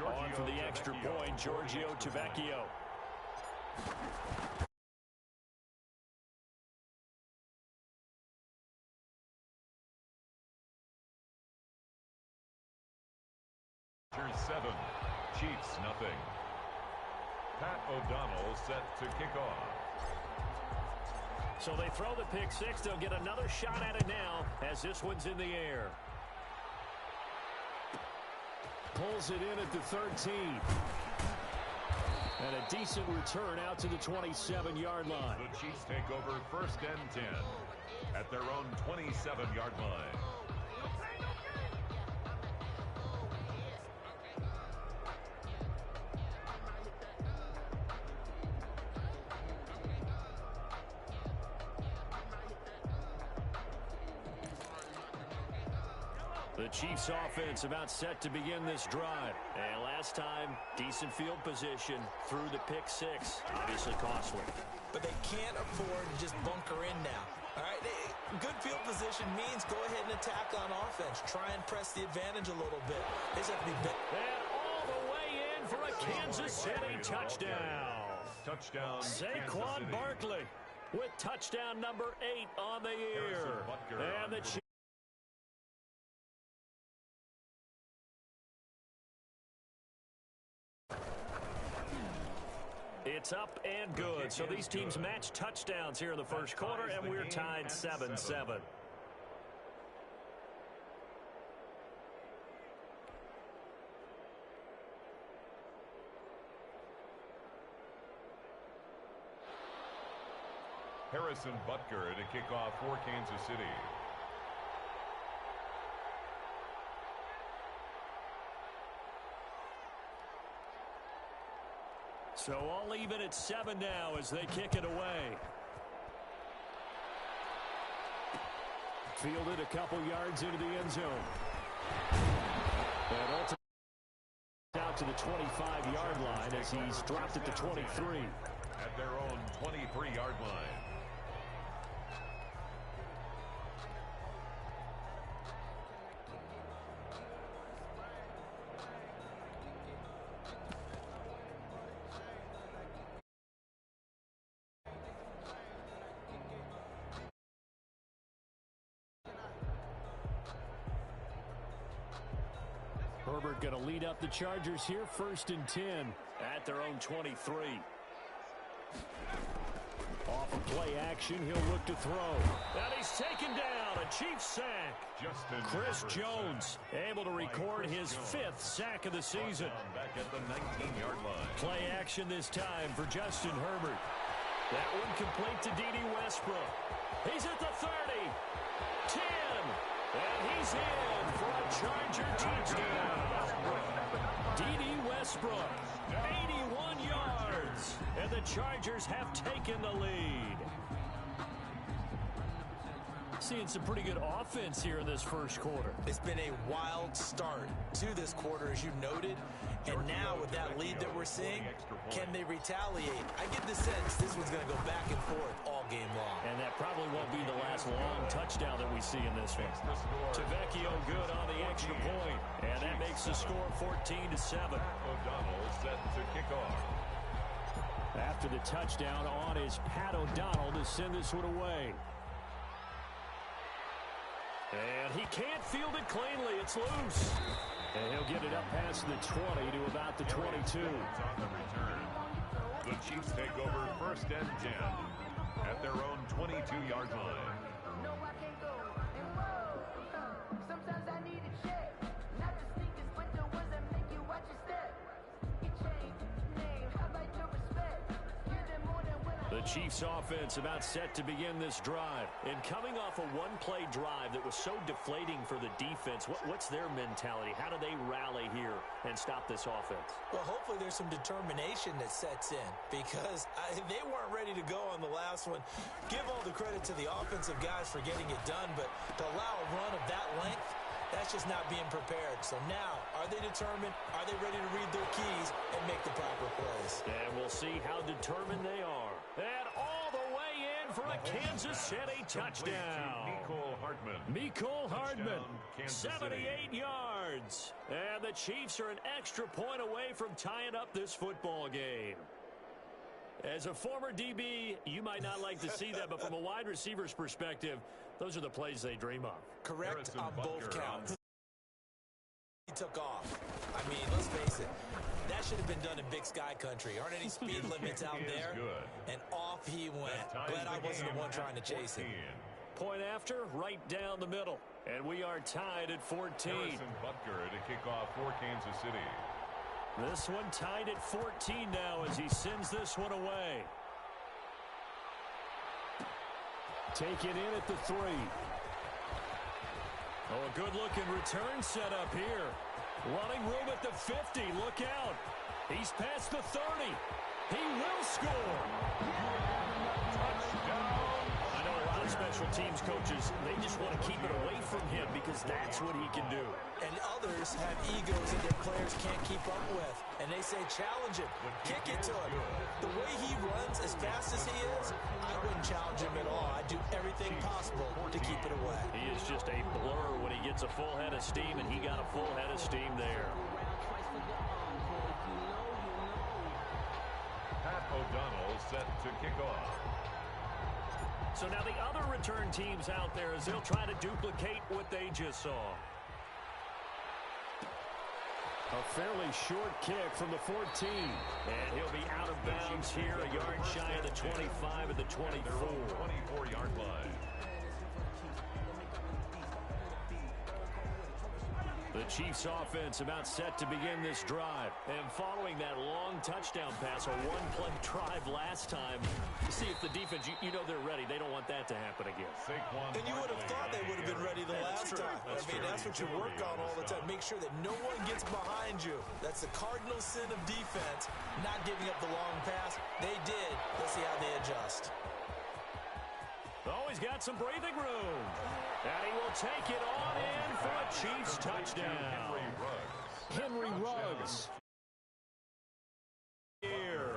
On for the extra point, Giorgio Tavecchio. Turn 7, Chiefs nothing. Pat O'Donnell set to kick off. So they throw the pick six. They'll get another shot at it now as this one's in the air. Pulls it in at the 13. And a decent return out to the 27-yard line. The Chiefs take over 1st and 10 at their own 27-yard line. The Chiefs offense about set to begin this drive. And last time, decent field position through the pick six. Obviously costly. But they can't afford to just bunker in now. All right, good field position means go ahead and attack on offense. Try and press the advantage a little bit. They just have to be big. And all the way in for a Kansas City touchdown. Touchdown, Saquon Barkley with touchdown number 8 on the year. And the Chiefs. It's up and good. So these teams match touchdowns here in the first quarter, and we're tied 7-7. Harrison Butker to kick off for Kansas City. So all even at 7 now as they kick it away. Fielded a couple yards into the end zone. And ultimately out to the 25-yard line as he's dropped at the 23. At their own 23-yard line. Herbert going to lead up the Chargers here, 1st and 10 at their own 23. Off of play action, he'll look to throw. And he's taken down, a Chiefs sack. Chris Jones able to record his 5th sack of the season. Back at the 19-yard line. Play action this time for Justin Herbert. That one complete to D.D. Westbrook. He's at the 30, 10, and he's in for a Charger touchdown. D.D. Westbrook, 81 yards, and the Chargers have taken the lead. Seeing some pretty good offense here in this first quarter. It's been a wild start to this quarter, as you noted. And now with that lead that we're seeing, can they retaliate? I get the sense this one's going to go back and forth all game long. And that probably won't be the last long touchdown that we see in this one. Tavecchio good on the extra point. And that makes the score 14-7. O'Donnell set to kick off. After the touchdown on is Pat O'Donnell to send this one away. And he can't field it cleanly. It's loose. And he'll get it up past the 20 to about the 22. On the return. The Chiefs take over 1st and 10 at their own 22-yard line. No, I can't go. Sometimes I need a check. Not the sneakers, but the ones that make you watch your step. You change name. How about your respect? Give them more than what The Chiefs offense about set to begin this drive. And coming off a one-play drive that was so deflating for the defense, what's their mentality? How do they rally here and stop this offense? Well, hopefully there's some determination that sets in because they weren't ready to go on the last one. Give all the credit to the offensive guys for getting it done, but to allow a run of that length, that's just not being prepared. So now, are they determined? Are they ready to read their keys and make the proper plays? And we'll see how determined they are. And all the way in for a Kansas City touchdown. Mecole Hardman. Mecole Hardman, 78 yards. yards. And the Chiefs are an extra point away from tying up this football game. As a former DB, you might not like to see that, but from a wide receiver's perspective, those are the plays they dream of. Correct on both counts. He took off. I mean, let's face it. That should have been done in Big Sky country. Aren't any speed limits out there? And off he went. Glad I wasn't the one trying to chase him. Point after, right down the middle. And we are tied at 14. Harrison Butker to kick off for Kansas City. This one tied at 14 now as he sends this one away. Taken in at the 3. Oh, a good-looking return set up here. Running room at the 50. Look out. He's past the 30. He will score. Touchdown. I know a lot of special teams coaches, they just want to keep it away from him because that's what he can do. And others have egos that their players can't keep up with. And they say, challenge him. Kick it to him. The way he runs as fast as he is, I wouldn't challenge him at all. I'd do everything possible to keep it away. He is just a blur when he gets a full head of steam, and he got a full head of steam there. Pat O'Donnell set to kick off. So now the other return teams out there as they'll try to duplicate what they just saw. A fairly short kick from the 14. And he'll be out of bounds here, a yard shy of the 25 at the 24. 24-yard line. The Chiefs offense about set to begin this drive. And following that long touchdown pass, a one-play drive last time, to see if the defense, you know they're ready. They don't want that to happen again. And you would have thought they would have been ready the last time. I mean, that's what you work on all the time. Make sure that no one gets behind you. That's the cardinal sin of defense, not giving up the long pass. They did. Let's see how they adjust. Oh, he's got some breathing room. And he will take it on in for a Chiefs touchdown. Henry Ruggs. Here.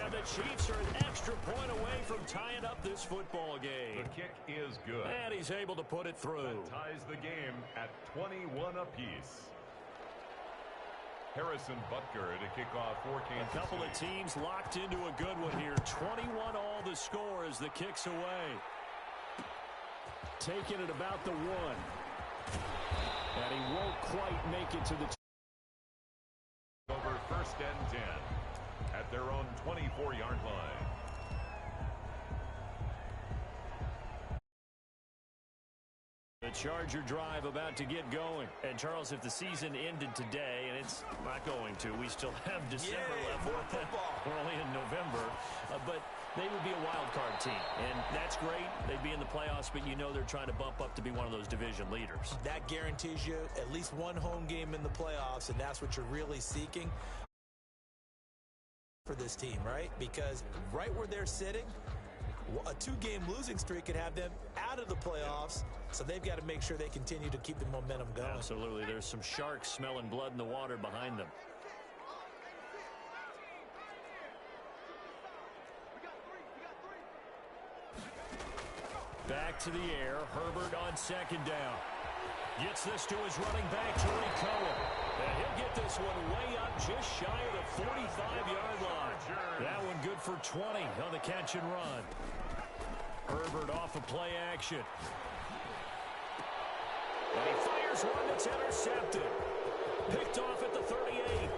And the Chiefs are an extra point away from tying up this football game. The kick is good. And he's able to put it through. That ties the game at 21 apiece. Harrison Butker to kick off for Kansas City. A couple of teams locked into a good one here. 21 all the score as the kick's away. Taking it about the 1. And he won't quite make it to the over 1st and 10 at their own 24-yard line. The Charger drive about to get going. And, Charles, if the season ended today, and it's not going to, we still have December left. We're only in November. But they would be a wild card team. And that's great. They'd be in the playoffs, but you know they're trying to bump up to be one of those division leaders. That guarantees you at least one home game in the playoffs, and that's what you're really seeking for this team, right? Because right where they're sitting, a 2-game losing streak could have them out of the playoffs, so they've got to make sure they continue to keep the momentum going. Absolutely. There's some sharks smelling blood in the water behind them. Back to the air. Herbert on 2nd down. Gets this to his running back, Tariq Cohen. And he'll get this one way up just shy of the 45-yard line. That one good for 20 on the catch and run. Herbert off of play action. And he fires one that's intercepted. Picked off at the 38.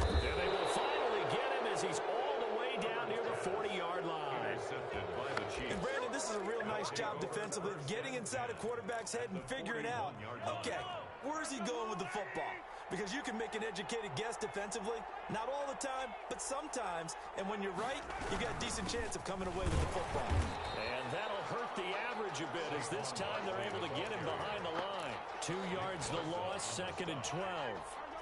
And they will finally get him as he's all the way down near the 40-yard line. Intercepted by the Chiefs. And Brandon, this is a real nice job defensively, getting inside a quarterback's head and figuring out, okay, where's he going with the football? Because you can make an educated guess defensively, not all the time, but sometimes. And when you're right, you've got a decent chance of coming away with the football. And that'll hurt the average a bit as this time they're able to get him behind the line. 2 yards the loss, 2nd and 12.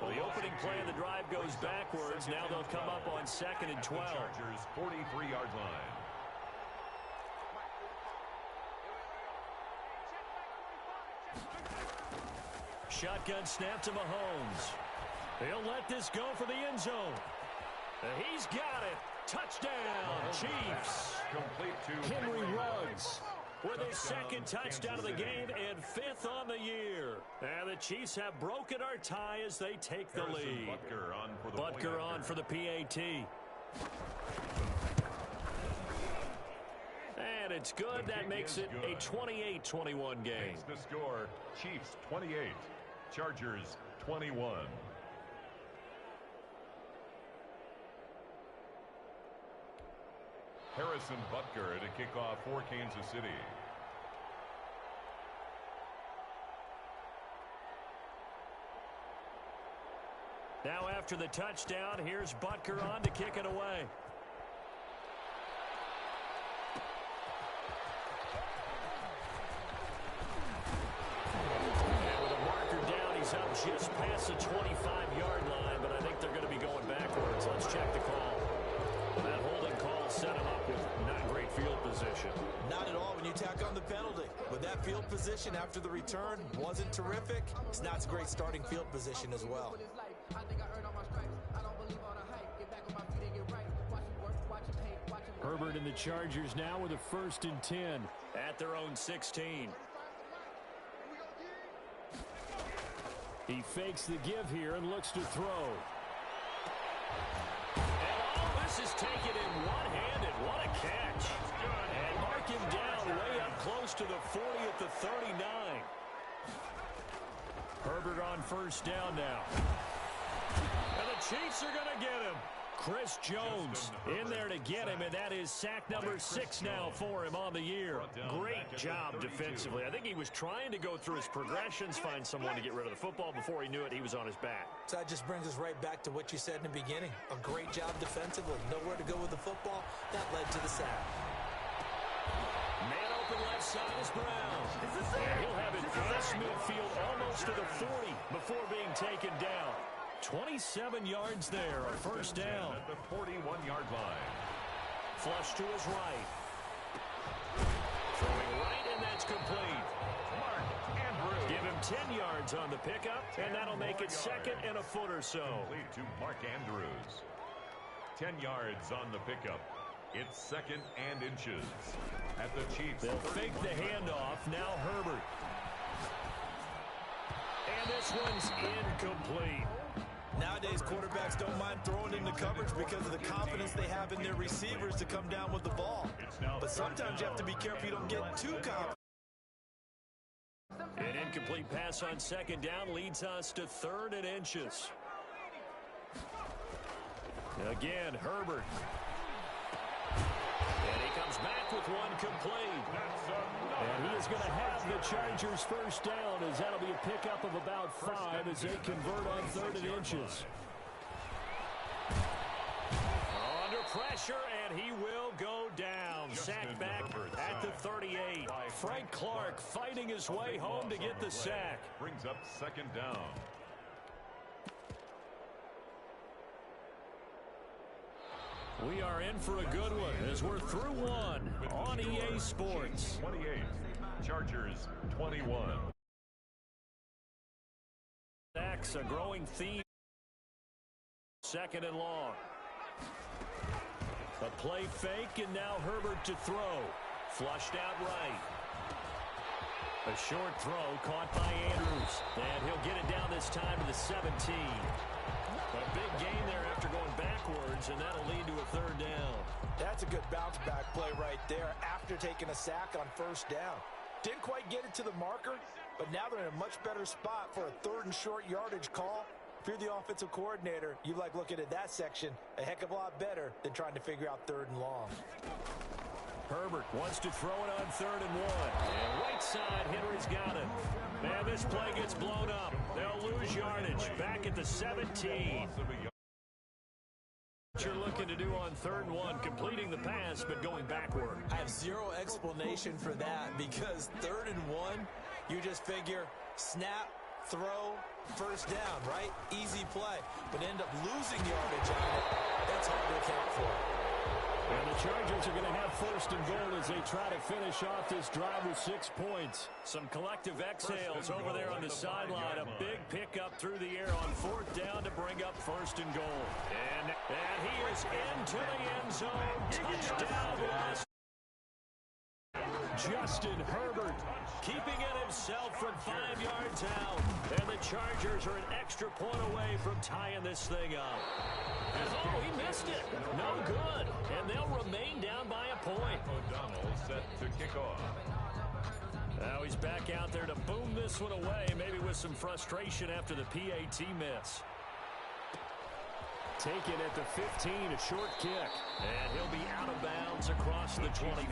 So the opening play of the drive goes backwards. Now they'll come up on 2nd and 12. Chargers 43-yard line. Shotgun snap to Mahomes. He'll let this go for the end zone. He's got it. Touchdown, Chiefs. Complete to Henry Ruggs. with his second touchdown of the game and 5th on the year. And the Chiefs have broken our tie as they take the lead. Butker on for the PAT. And it's good. That makes it a 28-21 game. Makes the score Chiefs 28, Chargers 21. Harrison Butker to kick off for Kansas City. Now after the touchdown, here's Butker on to kick it away. And with a marker down, he's up just past the 25-yard line, but I think they're going to be going backwards. Let's check the call. That holding call set him up with not great field position. Not at all when you tack on the penalty. But that field position after the return wasn't terrific. It's not a great starting field position as well. Herbert and the Chargers now with a 1st and 10 at their own 16. He fakes the give here and looks to throw. And all this is taken in one-handed. What a catch. And mark him down way up close to the 40 at the 39. Herbert on 1st down now. And the Chiefs are going to get him. Chris Jones in there to get him, and that is sack number 6 now for him on the year. Great job defensively. I think he was trying to go through his progressions, find someone to get rid of the football. Before he knew it, he was on his back. So that just brings us right back to what you said in the beginning. A great job defensively. Nowhere to go with the football. That led to the sack. Man open left side is Brown. And he'll have it past midfield almost to the 40 before being taken down. 27 yards there, a 1st down. At the 41-yard line. Flush to his right. Throwing right, and that's complete. Mark Andrews. Give him 10 yards on the pickup, and that'll make it 2nd and a foot or so. Complete to Mark Andrews. 10 yards on the pickup. It's 2nd and inches. At the Chiefs. They'll fake the handoff. Now Herbert. And this one's incomplete. Nowadays, quarterbacks don't mind throwing into coverage because of the confidence they have in their receivers to come down with the ball. But sometimes you have to be careful you don't get too confident. An incomplete pass on 2nd down leads us to 3rd and inches. Again, Herbert. And he comes back with one complete. And he is going to have the Chargers 1st down, as that'll be a pickup of about 5 as they convert on 3rd and inches. Under pressure, and he will go down. Sack back at the 38. Frank Clark fighting his way home to get the sack. Brings up 2nd down. We are in for a good one as we're through one on EA Sports. 28, Chargers 21. That's a growing theme. 2nd and long. A play fake, and now Herbert to throw. Flushed out right. A short throw caught by Andrews. And he'll get it down this time to the 17. A big gain there after going backwards, and that'll lead to a 3rd down. That's a good bounce-back play right there after taking a sack on 1st down. Didn't quite get it to the marker, but now they're in a much better spot for a 3rd and short yardage call. If you're the offensive coordinator, you like looking at that section a heck of a lot better than trying to figure out 3rd and long. Herbert wants to throw it on 3rd and 1. And right side, Henry's got it. Man, this play gets blown up. They'll lose yardage back at the 17. What you're looking to do on 3rd and 1, completing the pass, but going backward. I have zero explanation for that because 3rd and 1, you just figure snap, throw, 1st down, right? Easy play. But end up losing yardage on it. That's hard to account for. And the Chargers are going to have 1st and goal as they try to finish off this drive with 6 points. Some collective exhales over there on the sideline. A big pickup through the air on 4th down to bring up 1st and goal. And he is into the end zone. Touchdown, Los. Justin Herbert keeping it himself from 5 yards out. And the Chargers are an extra point away from tying this thing up. Oh, he missed it. No good. And they'll remain down by a point. O'Donnell set to kick off. Now he's back out there to boom this one away, maybe with some frustration after the PAT miss. Taken at the 15, a short kick. And he'll be out of bounds across the 25.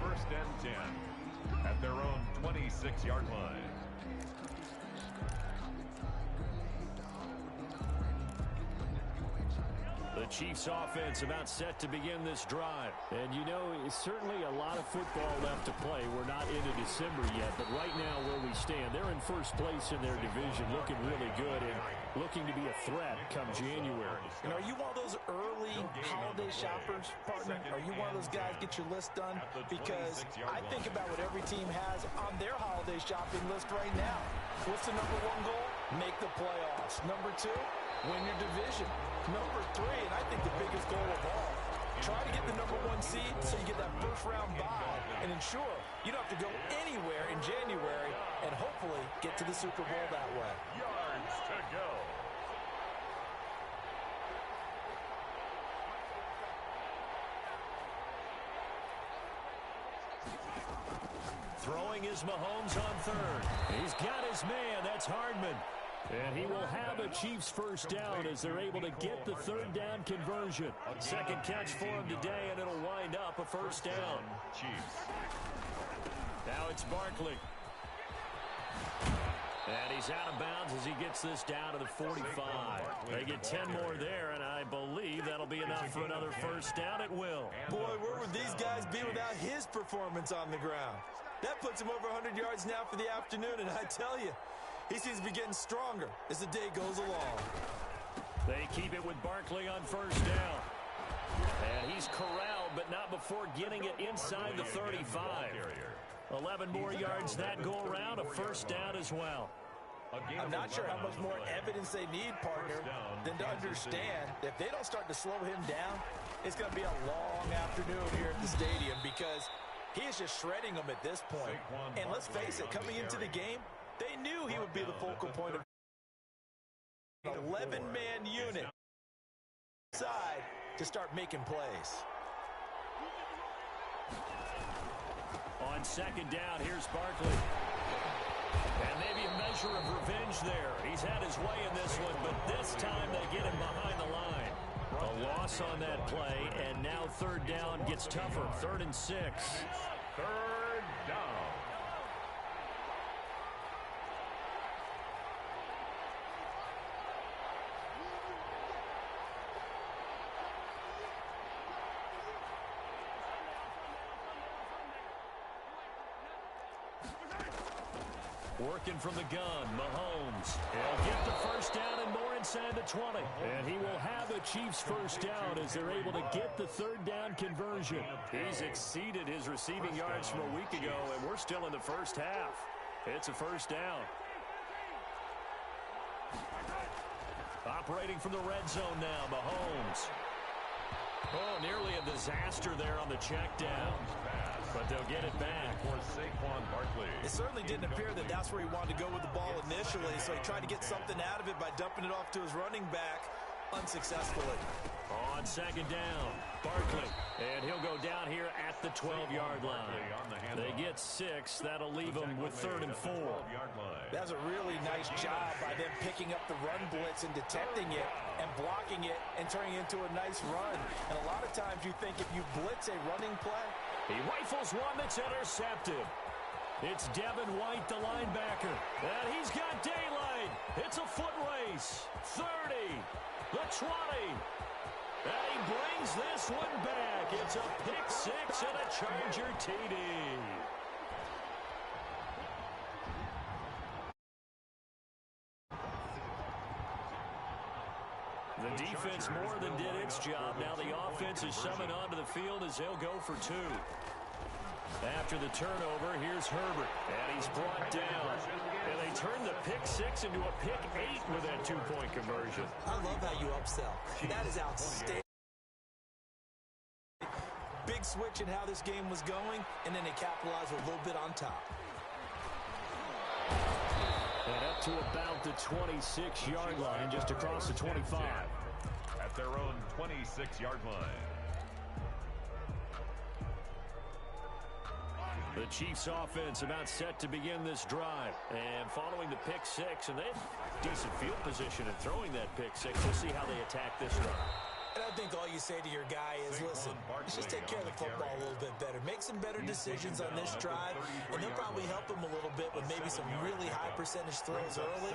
First and 10 at their own 26-yard line. The Chiefs offense about set to begin this drive. And you know, it's certainly a lot of football left to play. We're not into December yet, but right now where we stand, they're in first place in their division, looking really good and looking to be a threat come January. And are you one of those early holiday shoppers, partner? Are you one of those guys get your list done? Because I think about what every team has on their holiday shopping list right now. What's the number one goal? Make the playoffs. Number two, win your division. Number three, and I think the biggest goal of all, try to get the number one seed so you get that first round bye and ensure you don't have to go anywhere in January and hopefully get to the Super Bowl that way. Yards to go. Throwing is Mahomes on third. He's got his man. That's Hardman. And he will have a Chiefs first down as they're able to get the third down conversion. Second catch for him today, and it'll wind up a first down. Chiefs. Now it's Barkley. And he's out of bounds as he gets this down to the 45. They get 10 more there, and I believe that'll be enough for another first down. It will. Boy, where would these guys be without his performance on the ground? That puts him over 100 yards now for the afternoon, and I tell you, he seems to be getting stronger as the day goes along. They keep it with Barkley on first down. And he's corralled, but not before getting it inside the 35. 11 more yards that go around, a first down as well. I'm not sure how much more evidence they need, partner, than to understand that if they don't start to slow him down, it's going to be a long afternoon here at the stadium because he is just shredding them at this point. And let's face it, coming into the game, they knew he would be the focal point of an 11-man unit side to start making plays. On second down, here's Barkley. And maybe a measure of revenge there. He's had his way in this one, but this time they get him behind the line. A loss on that play, and now third down gets tougher. 3rd and 6. Third down. Working from the gun, Mahomes. He'll get the first down and more inside the 20. And he will have a Chiefs first down as they're able to get the third down conversion. He's exceeded his receiving yards from a week ago, and we're still in the first half. It's a first down. Operating from the red zone now, Mahomes. Oh, nearly a disaster there on the check down. But they'll get it back. For Saquon Barkley. It certainly didn't appear that that's where he wanted to go with the ball initially, so he tried to get something out of it by dumping it off to his running back unsuccessfully. On second down, Barkley. And he'll go down here at the 12-yard line. They get 6. That'll leave them with 3rd and 4. That's a really nice job by them picking up the run blitz and detecting it and blocking it and turning it into a nice run. And a lot of times you think if you blitz a running play, he rifles one that's intercepted. It's Devin White, the linebacker. And he's got daylight. It's a foot race. 30, the 20. And he brings this one back. It's a pick 6 and a Charger TD. The defense more than did its job. Now the offense is summoned onto the field as they'll go for 2. After the turnover, here's Herbert. And he's brought down. And they turn the pick 6 into a pick 8 with that 2-point conversion. I love how you upsell. That is outstanding. Big switch in how this game was going, and then they capitalized with a little bit on top. And up to about the 26-yard line, just across the 25. At their own 26-yard line. The Chiefs offense about set to begin this drive. And following the pick six, and they have decent field position in throwing that pick six. We'll see how they attack this drive. And I think all you say to your guy is, listen, let's just take care of the football a little bit better. Make some better decisions on this drive, and they'll probably help him a little bit with maybe some really high percentage throws early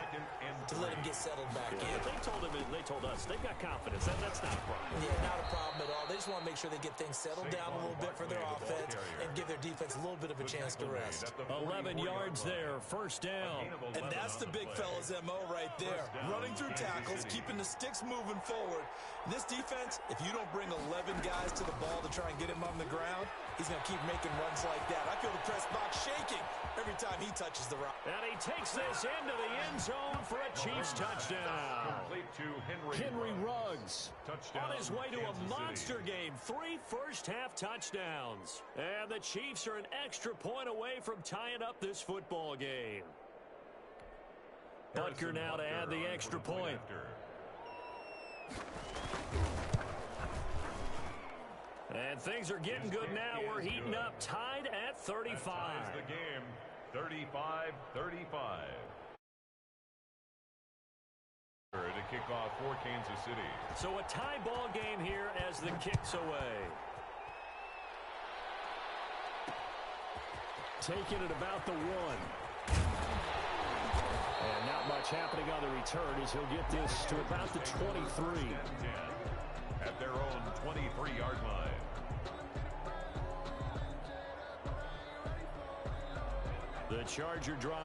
to let him get settled back in. They told us they've got confidence. That's not a problem. Yeah, not a problem at all. They just want to make sure they get things settled down a little bit for their offense and give their defense a little bit of a chance to rest. 11 yards there, first down. And that's the big fella's MO right there. Running through tackles, keeping the sticks moving forward. This defense, if you don't bring 11 guys to the ball to try and get him on the ground, he's going to keep making runs like that. I feel the press box shaking every time he touches the rock. And he takes this into the end zone for a Chiefs touchdown. Complete to Henry Ruggs Touchdown, on his way to a Kansas monster City. game. 3 first-half touchdowns. And the Chiefs are an extra point away from tying up this football game. Butker now to add the extra point. And things are getting good now. We're heating up, tied at 35. That ties the game, 35-35. To kick off for Kansas City. So a tie ball game here as the kick's away. Taking it about the 1. And not much happening on the return as he'll get this to about the 23. At their own 23-yard line. The Charger drive.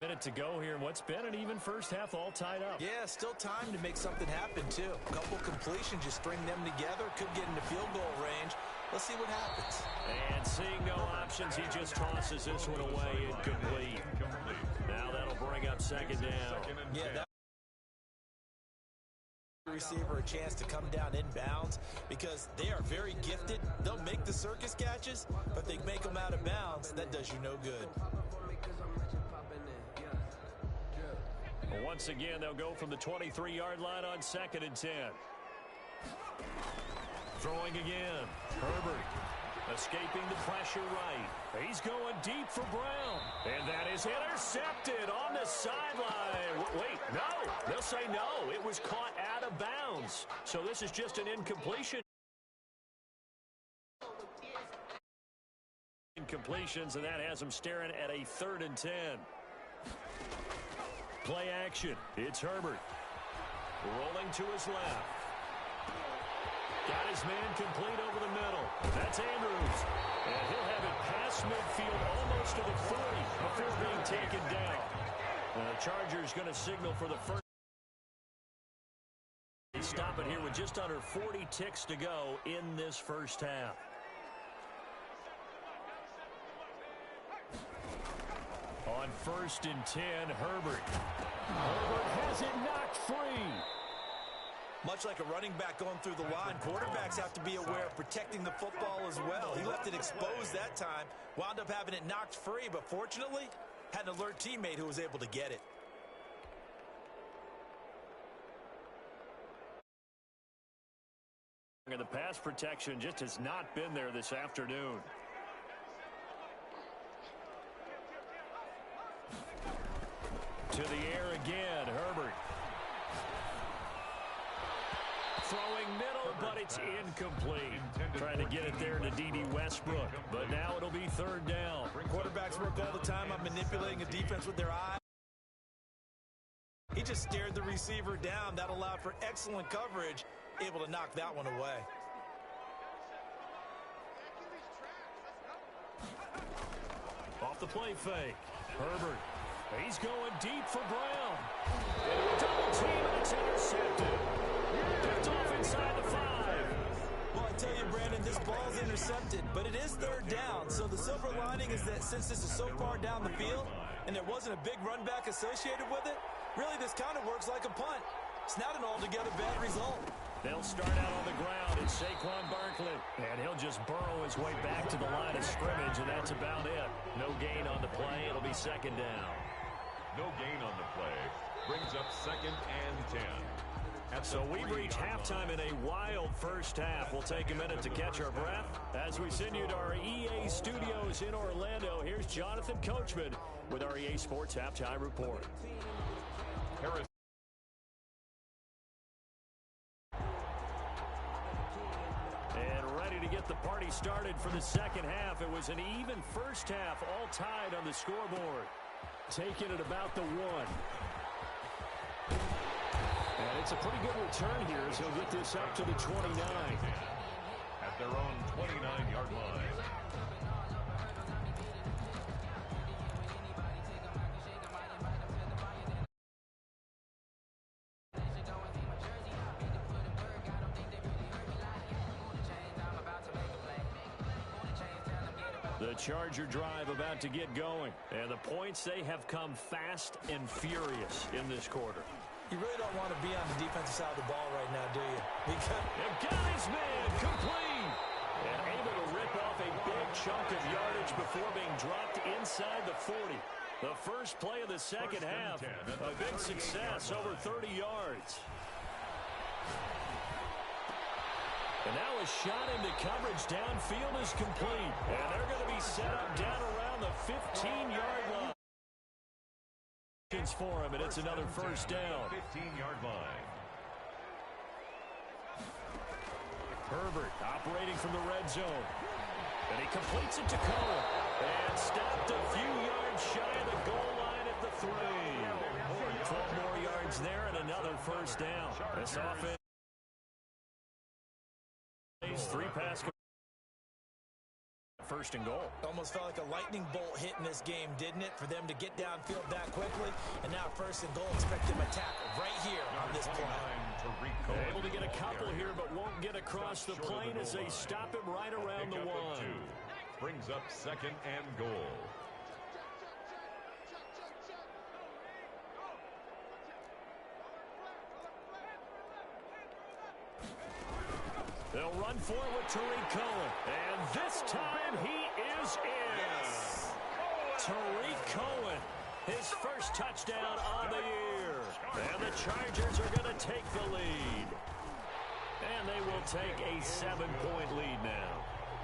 Minute to go here, and what's been an even first half all tied up. Yeah, still time to make something happen, too. A couple completions, just string them together. Could get into field goal range. Let's see what happens. And seeing no options, he just tosses this one away incomplete. Now that'll bring up second down. Yeah, that receiver a chance to come down inbounds because they are very gifted. They'll make the circus catches, but they make them out of bounds. That does you no good. Once again, they'll go from the 23-yard line on 2nd and 10. Throwing again. Herbert escaping the pressure right. He's going deep for Brown. And that is intercepted on the sideline. Wait, no. They'll say no. It was caught out of bounds. So this is just an incompletion. Incompletions, and that has him staring at a 3rd and 10. Play action. It's Herbert. Rolling to his left. Got his man complete over the middle. That's Andrews. And he'll have it past midfield almost to the 40 before being taken down. The Chargers going to signal for the first. They stop it here with just under 40 ticks to go in this first half. On 1st and 10, Herbert. Herbert has it knocked free. Much like a running back going through the line, quarterbacks have to be aware of protecting the football as well. He left it exposed that time, wound up having it knocked free, but fortunately, had an alert teammate who was able to get it. And the pass protection just has not been there this afternoon. To the air again, Herbert. Throwing middle, but it's incomplete. Trying to get it there to D.D. Westbrook, but now it'll be 3rd down. Quarterbacks work all the time on manipulating a defense with their eye. He just stared the receiver down. That allowed for excellent coverage, able to knock that one away. Off the play fake, Herbert. He's going deep for Brown. And a double team, and it's intercepted. Picked off inside the 5. Well, I tell you, Brandon, this ball's intercepted, but it is 3rd down. So the silver lining is that since this is so far down the field and there wasn't a big run back associated with it, really this kind of works like a punt. It's not an altogether bad result. They'll start out on the ground. It's Saquon Barkley. And he'll just burrow his way back to the line of scrimmage, and that's about it. No gain on the play. It'll be second down. No gain on the play. Brings up 2nd and 10. So we've reached halftime in a wild first half. We'll take a minute to catch our breath as we send you to our EA studios in Orlando. Here's Jonathan Coachman with our EA Sports Halftime Report. Harris. And ready to get the party started for the second half. It was an even first half, all tied on the scoreboard. Taking it about the 1. And it's a pretty good return here as he'll get this up to the 29. At their own 29-yard line. The Charger drive about to get going. And the points, they have come fast and furious in this quarter. You really don't want to be on the defensive side of the ball right now, do you? They've got his man complete. And able to rip off a big chunk of yardage before being dropped inside the 40. The first play of the second half, a big success, over 30 yards. And now a shot into coverage downfield is complete. And they're going to be set up down around the 15-yard line. For him, and it's another first down. 15-yard line. Herbert operating from the red zone. And he completes it to Cohen. And stopped a few yards shy of the goal line at the 3. 12 more yards there and another first down. This offense. 3 pass. First and goal. Almost felt like a lightning bolt hit in this game, didn't it? For them to get downfield that quickly. And now first and goal, expect them to tackle right here on this play. Able to get a couple here, but won't get across the plane as they stop him right around the 1. Brings up 2nd and goal. They'll run for it with Tariq Cohen. And this time he is in. Yes. Tariq Cohen, his first touchdown on the year. And the Chargers are going to take the lead. And they will take a 7-point lead now.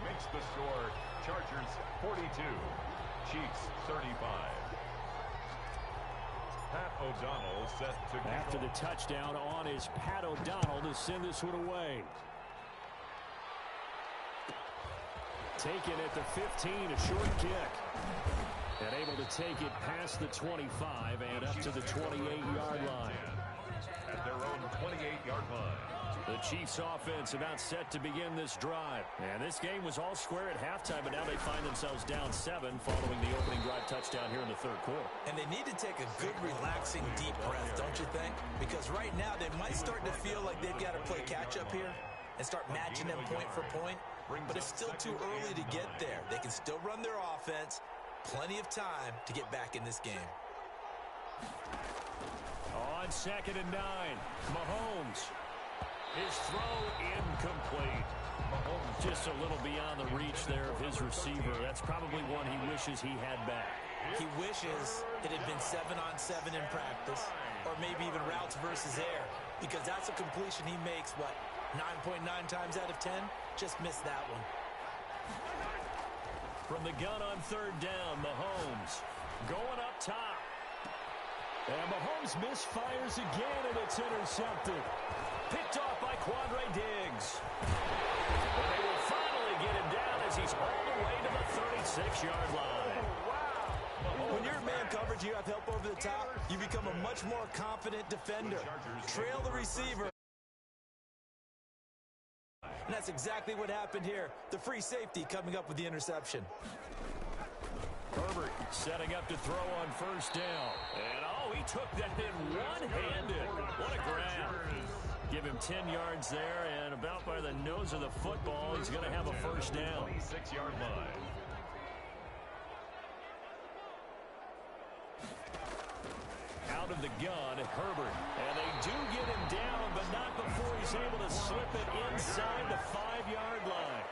Makes the score Chargers 42, Chiefs 35. Pat O'Donnell set to go. After the touchdown on is Pat O'Donnell to send this one away. Taken at the 15, a short kick. And able to take it past the 25 and up to the 28-yard line. At their own 28-yard line. The Chiefs offense about set to begin this drive. And this game was all square at halftime, but now they find themselves down 7 following the opening drive touchdown here in the third quarter. And they need to take a good, relaxing, deep breath, don't you think? Because right now they might start to feel like they've got to play catch-up here and start matching them point for point. But it's still too early to get there. They can still run their offense. Plenty of time to get back in this game. On 2nd and 9, Mahomes. His throw incomplete. Mahomes just a little beyond the reach there of his receiver. That's probably one he wishes he had back. He wishes it had been 7-on-7 in practice, or maybe even routes versus air, because that's a completion he makes, 9.9 times out of 10? Just missed that one. From the gun on 3rd down, Mahomes going up top. And Mahomes misfires again, and it's intercepted. Picked off by Quandre Diggs. And they will finally get him down as he's all the way to the 36-yard line. When you're in man coverage, you have help over the top, you become a much more confident defender. Trail the receiver. And that's exactly what happened here. The free safety coming up with the interception. Herbert setting up to throw on 1st down. And, he took that in one-handed. What a grab. Give him 10 yards there, and about by the nose of the football, he's going to have a 1st down. 26-yard line. out of the gun, Herbert. And they do get him down, but not before he's able to slip it inside the 5-yard line.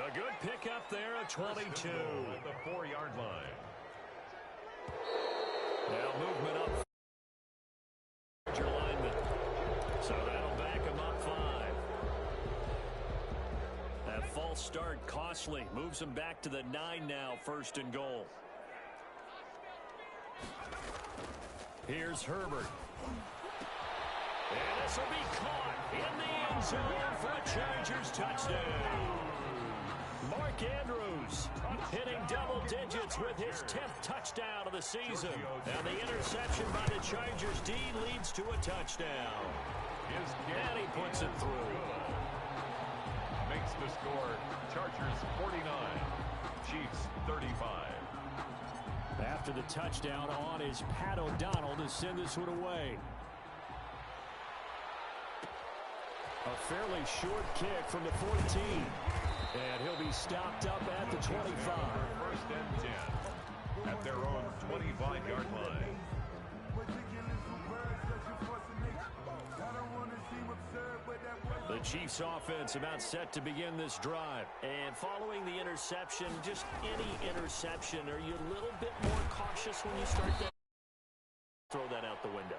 A good pickup there at 22. At the 4-yard line. Now movement up. Lineman. So that'll back him up 5. That false start costly. Moves him back to the 9 now, 1st and goal. Here's Herbert. And this will be caught in the end zone for a Chargers touchdown. Mark Andrews hitting double digits with his 10th touchdown of the season. And the interception by the Chargers D leads to a touchdown. And he puts it through. Makes the score Chargers 49, Chiefs 35. After the touchdown on is Pat O'Donnell to send this one away. A fairly short kick from the 14. And he'll be stopped up at the 25. 1st and 10 at their own 25-yard line. The Chiefs offense about set to begin this drive. And following the interception, just any interception, are you a little bit more cautious when you start that? Throw that out the window.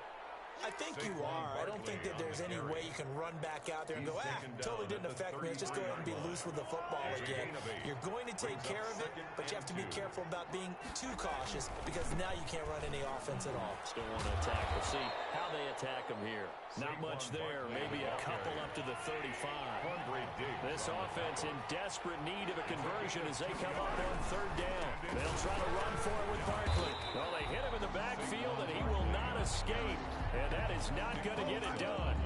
I think you are. I don't think that there's any way you can run back out there and go, totally didn't affect me. Let's just go ahead and be loose with the football again. You're going to take care of it, but you have to be careful about being too cautious because now you can't run any offense at all. Still want to attack. We'll see how they attack them here. Not much there. Maybe a couple up to the 35. This offense in desperate need of a conversion as they come up on 3rd down. They'll try to run for it with Barkley. Well, they hit him in the backfield, and he will not escape. And that is not going to get it done.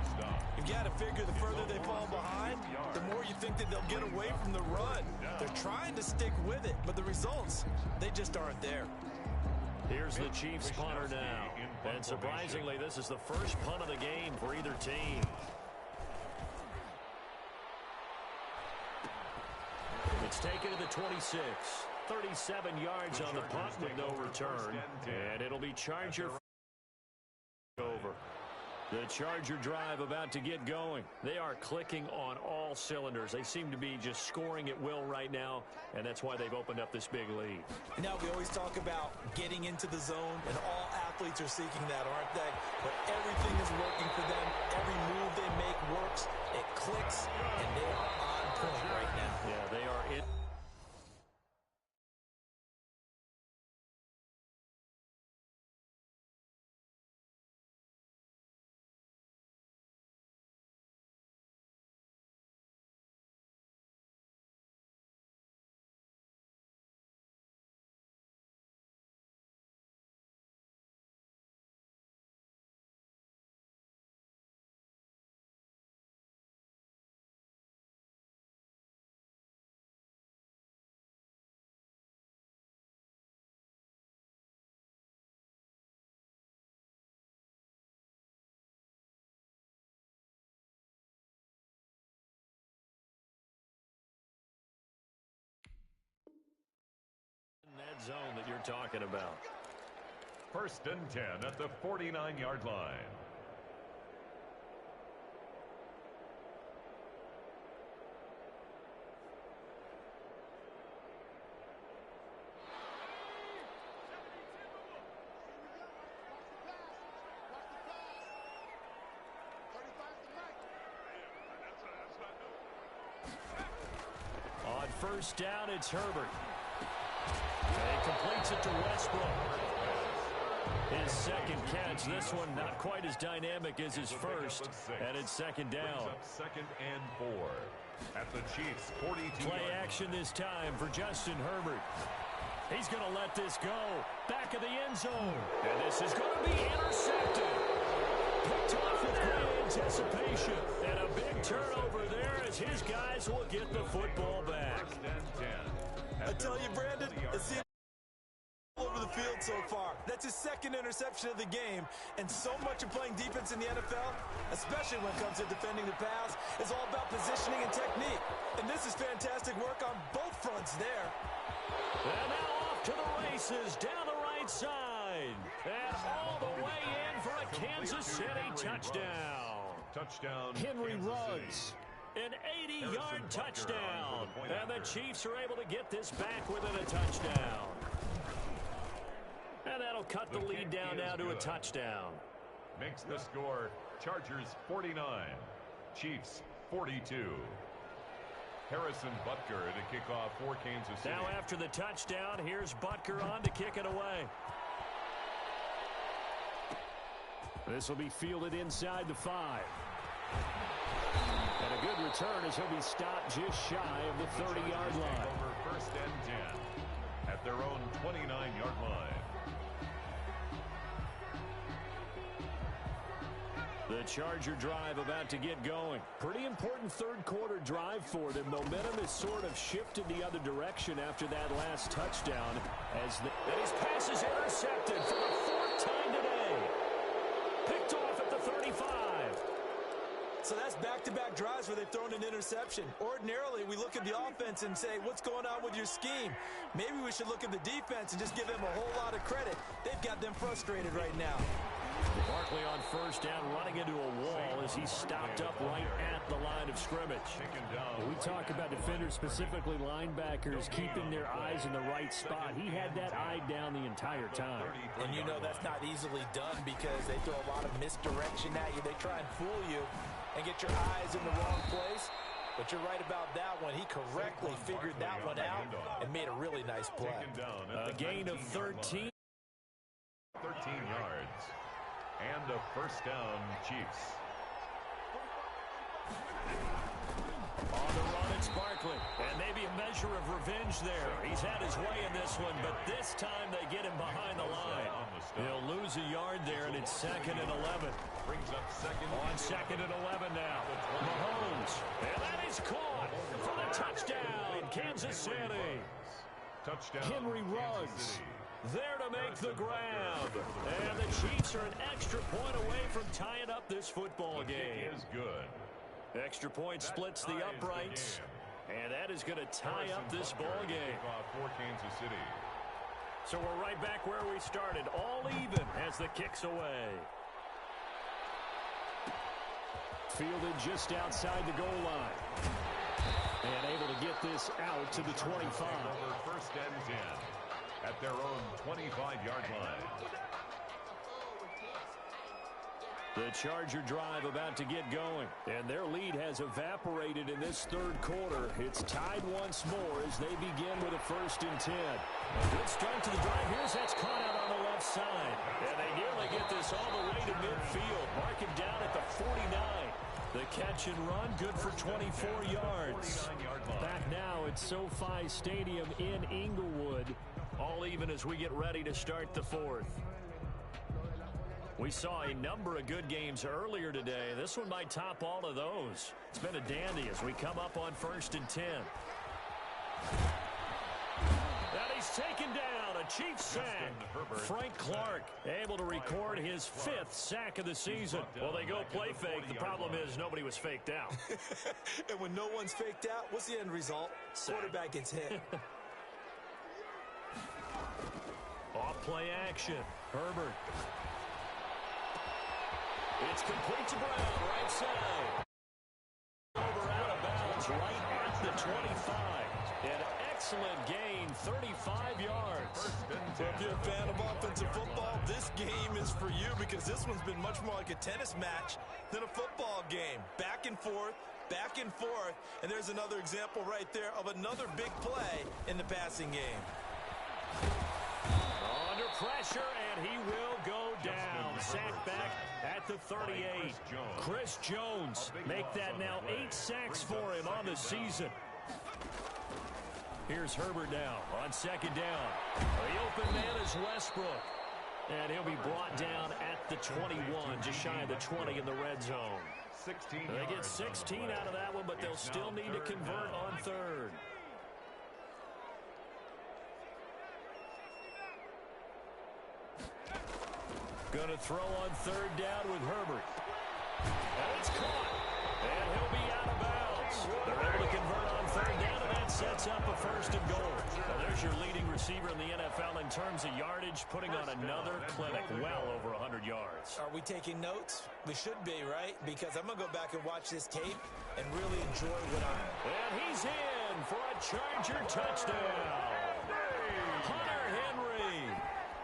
You've got to figure the further they fall behind, the more you think that they'll get away from the run. They're trying to stick with it, but the results, they just aren't there. Here's the Chiefs punter now. And surprisingly, this is the first punt of the game for either team. It's taken to the 26. 37 yards on the punt with no return. And it'll be Charger over. The Charger drive about to get going. They are clicking on all cylinders. They seem to be just scoring at will right now, and that's why they've opened up this big lead. Now, we always talk about getting into the zone, and all athletes are seeking that, aren't they? But everything is working for them. Every move they make works. It clicks, and they are on point right now. Yeah, they are in. That zone that you're talking about. 1st and 10 at the 49-yard line. On 1st down, it's Herbert. And he completes it to Westbrook. His 2nd catch. This one not quite as dynamic as his first. And it's 2nd down. 2nd and 4 at the Chiefs' 42. Play action this time for Justin Herbert. He's going to let this go. Back of the end zone. And this is going to be intercepted. Picked off with great anticipation. And a big turnover there as his guys will get the football back. 1st and 10. I tell you, Brandon, it's all over the field so far. That's his 2nd interception of the game. And so much of playing defense in the NFL, especially when it comes to defending the pass, is all about positioning and technique. And this is fantastic work on both fronts there. And now off to the races down the right side. line. And all the way in for a Kansas City touchdown. Touchdown, Henry Kansas Ruggs. City. An 80-yard Harrison Butker touchdown. on for the point And the after. Chiefs are able to get this back within a touchdown. And that'll cut the lead kick down is now to a good. touchdown. Makes the score Chargers 49, Chiefs 42. Harrison Butker to kick off for Kansas City. Now after the touchdown, here's Butker on to kick it away. This will be fielded inside the 5. And a good return as he'll be stopped just shy of the 30-yard line. Over first and 10 at their own 29-yard line. The Charger drive about to get going. Pretty important third-quarter drive for them. Momentum has sort of shifted the other direction after that last touchdown. And his pass is intercepted for the 4th time today. Picked off at the 35. So that's back-to-back drives where they've thrown an interception. Ordinarily, we look at the offense and say, what's going on with your scheme? Maybe we should look at the defense and just give them a whole lot of credit. They've got them frustrated right now. Barkley on first down, running into a wall as he's stopped up right at the line of scrimmage. We talk about defenders, specifically linebackers, keeping their eyes in the right spot. He had that eye down the entire time. And you know that's not easily done because they throw a lot of misdirection at you. They try and fool you and get your eyes in the wrong place. But you're right about that one. He correctly figured that one out and made a really nice play. A gain of 13. 13 yards. And a first down, Chiefs. On the run, it's Barkley. And maybe a measure of revenge there. He's had his way in this one, but this time they get him behind the line. He'll lose a yard there, and it's 2nd and 11. Brings up second. On 2nd and 11 now. Mahomes. And that is caught for the touchdown, Kansas City. Touchdown, Henry Kansas Ruggs City. there to make the grab. And the Chiefs are an extra point away from tying up this football The kick game. is good. Extra point splits the ties the uprights. game. And that is going to tie up this Butker ball to game. kick off for Kansas City. So we're right back where we started. All even as the kick's away. Fielded just outside the goal line. And able to get this out to the 25. Over first and 10 at their own 25-yard line. The Charger drive about to get going. And their lead has evaporated in this third quarter. It's tied once more as they begin with a 1st and 10. A good start to the drive. Here's that's caught out on the left side. And they nearly get this all the way to midfield. Mark him down at the 49. The catch and run, good for 24 yards. Back now at SoFi Stadium in Inglewood. All even as we get ready to start the 4th. We saw a number of good games earlier today. This one might top all of those. It's been a dandy as we come up on 1st and 10. And he's taken down. A Chiefs sack. Frank Clark able to record his 5th sack of the season. Well, they go play fake. The problem is nobody was faked out. And when no one's faked out, what's the end result? Quarterback gets hit. Off play action. Herbert. It's complete to Brown, right side. Over out of bounds, right at the 25. An excellent gain, 35 yards. If you're a fan of offensive football, this game is for you because this one's been much more like a tennis match than a football game. Back and forth, and there's another example right there of another big play in the passing game. Under pressure, and he will go down. Sacked back at the 38. Chris Jones make that now 8 sacks for him on the season. Here's Herbert now on 2nd down. The open man is Westbrook. And he'll be brought down at the 21, just shy of the 20 in the red zone. They get 16 out of that one, but they'll still need to convert on 3rd. Going to throw on 3rd down with Herbert. And it's caught. And he'll be out of bounds. They're able to convert on 3rd down, and that sets up a 1st and goal. Well, there's your leading receiver. receiver in the NFL in terms of yardage, putting on another clinic, well over 100 yards. Are we taking notes? We should be, right? Because I'm going to go back and watch this tape and really enjoy what I'm... And he's in for a Charger touchdown. Hunter Henry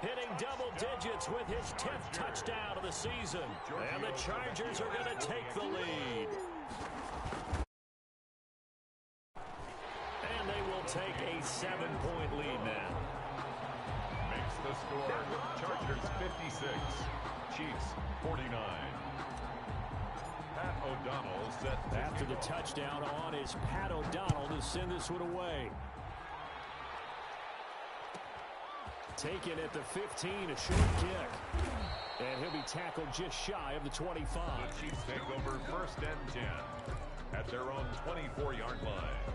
hitting double digits with his 10th touchdown of the season. And the Chargers are going to take the lead. And they will take a 7-point lead now. Makes the score. Chargers 56. Chiefs 49. Pat O'Donnell set after the touchdown on is Pat O'Donnell to send this one away. Taken at the 15, a short kick. And he'll be tackled just shy of the 25. The Chiefs take over 1st and 10 at their own 24-yard line.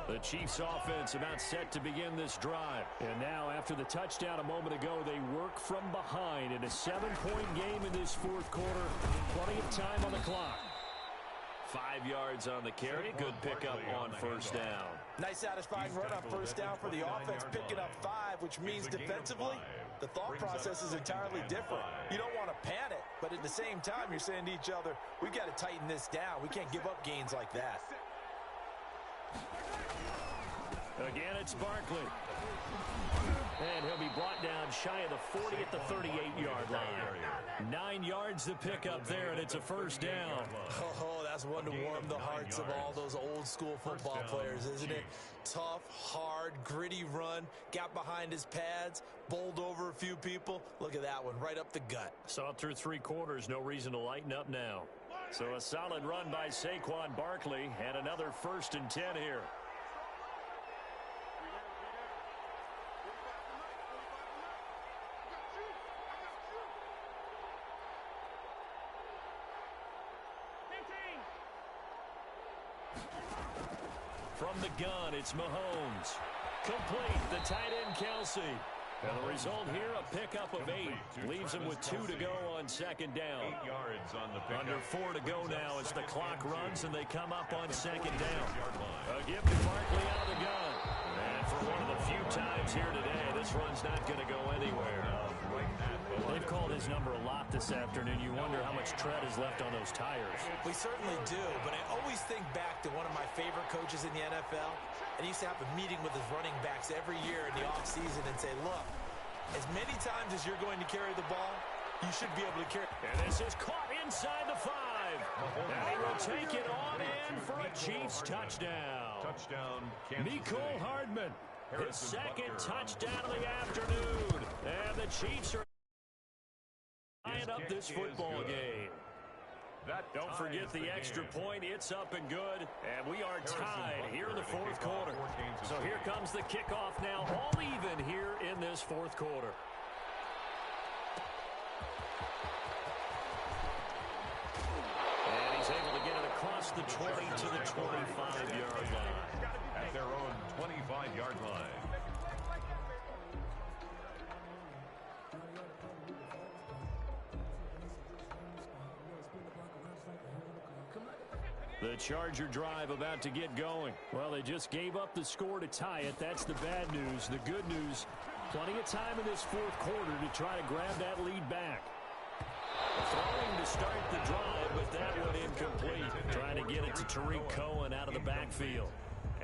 The Chiefs offense about set to begin this drive. And now after the touchdown a moment ago, they work from behind in a 7-point game in this 4th quarter. Plenty of time on the clock. 5 yards on the carry. Good pickup on 1st down. Nice satisfying run on 1st down for the offense, picking up 5, which means defensively, the thought process is entirely different. You don't want to panic, but at the same time, you're saying to each other, we've got to tighten this down. We can't give up gains like that. Again, it's Barkley. And he'll be brought down shy of the 40 at the 38-yard line. 9 yards to pick up there, and it's a 1st down. Oh, that's one to warm the hearts of all those old-school football players, isn't it? Tough, hard, gritty run, got behind his pads, bowled over a few people. Look at that one, right up the gut. Saw it through 3 quarters, no reason to lighten up now. So a solid run by Saquon Barkley, and another 1st and 10 here. From the gun, it's Mahomes. Complete, the tight end, Kelsey. And the result here, a pickup of 8. Leaves him with 2 to go on 2nd down. 8 yards on the pickup. Under 4 to go now as the clock runs and they come up on 2nd down. A give to Barkley out of the gun. And for one of the few times here today, this run's not going to go anywhere. They've called his number a lot this afternoon. You wonder how much tread is left on those tires. We certainly do, but I always think back to one of my favorite coaches in the NFL. And he used to have a meeting with his running backs every year in the offseason and say, look, as many times as you're going to carry the ball, you should be able to carry. And this is caught inside the 5. And he will take it on in for a Chiefs touchdown. Touchdown, Kansas Nicole City. Hardman, his 2nd touchdown of the afternoon. And the Chiefs are tying up this football game. Don't forget the extra point. It's up and good. And we are tied here in the 4th quarter. So here comes the kickoff now. All even here in this 4th quarter. And he's able to get it across the 20 to the 25-yard line. At their own 25-yard line. The Charger drive about to get going. Well, they just gave up the score to tie it. That's the bad news. The good news, plenty of time in this 4th quarter to try to grab that lead back. Throwing to start the drive, but that one incomplete. Trying to get it to Tariq Cohen out of the backfield.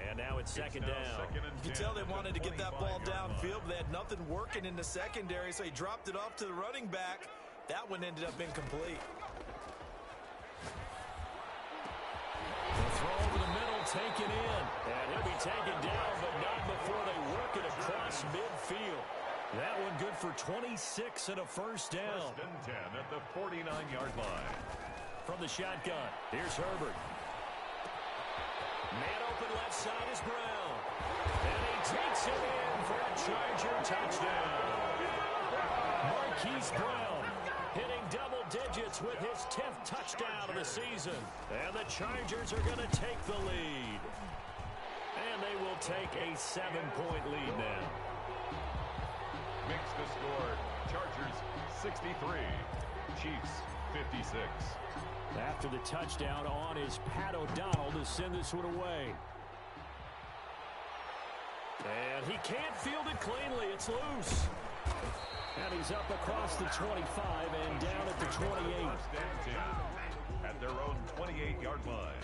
And now it's 2nd down. You can tell they wanted to get that ball downfield, but they had nothing working in the secondary, so he dropped it off to the running back. That one ended up incomplete. Throw over the middle, taken in. And he'll be taken down, but not before they work it across midfield. That one good for 26 and a 1st down. 1st and 10 at the 49-yard line. From the shotgun, here's Herbert. Man open left side is Brown. And he takes it in for a Charger touchdown. Marquise Brown hitting double digits with his 10th touchdown of the season. And the Chargers are going to take the lead. And they will take a 7-point lead now. Makes the score. Chargers 63. Chiefs 56. After the touchdown on is Pat O'Donnell to send this one away. And he can't field it cleanly. It's loose. And he's up across the 25 and down at the 28. At their own 28-yard line.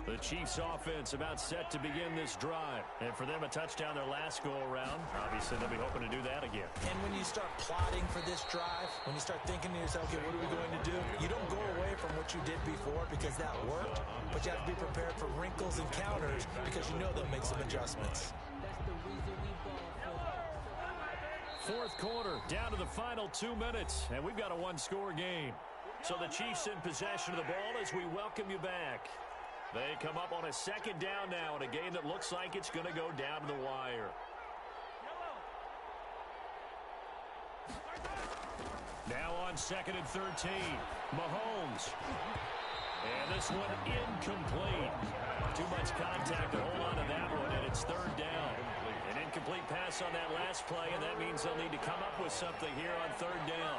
The Chiefs offense about set to begin this drive. And for them, a touchdown their last go-around. Obviously, they'll be hoping to do that again. And when you start plotting for this drive, when you start thinking to yourself, okay, what are we going to do? You don't go away from what you did before because that worked, but you have to be prepared for wrinkles and counters because you know they'll make some adjustments. Fourth quarter, down to the final 2 minutes, and we've got a one-score game. So the Chiefs in possession of the ball as we welcome you back. They come up on a second down now in a game that looks like it's going to go down to the wire. Now on 2nd and 13, Mahomes. And this one incomplete. Too much contact to hold on to that one, and it's 3rd down. An incomplete pass on that last play, and that means they'll need to come up with something here on 3rd down.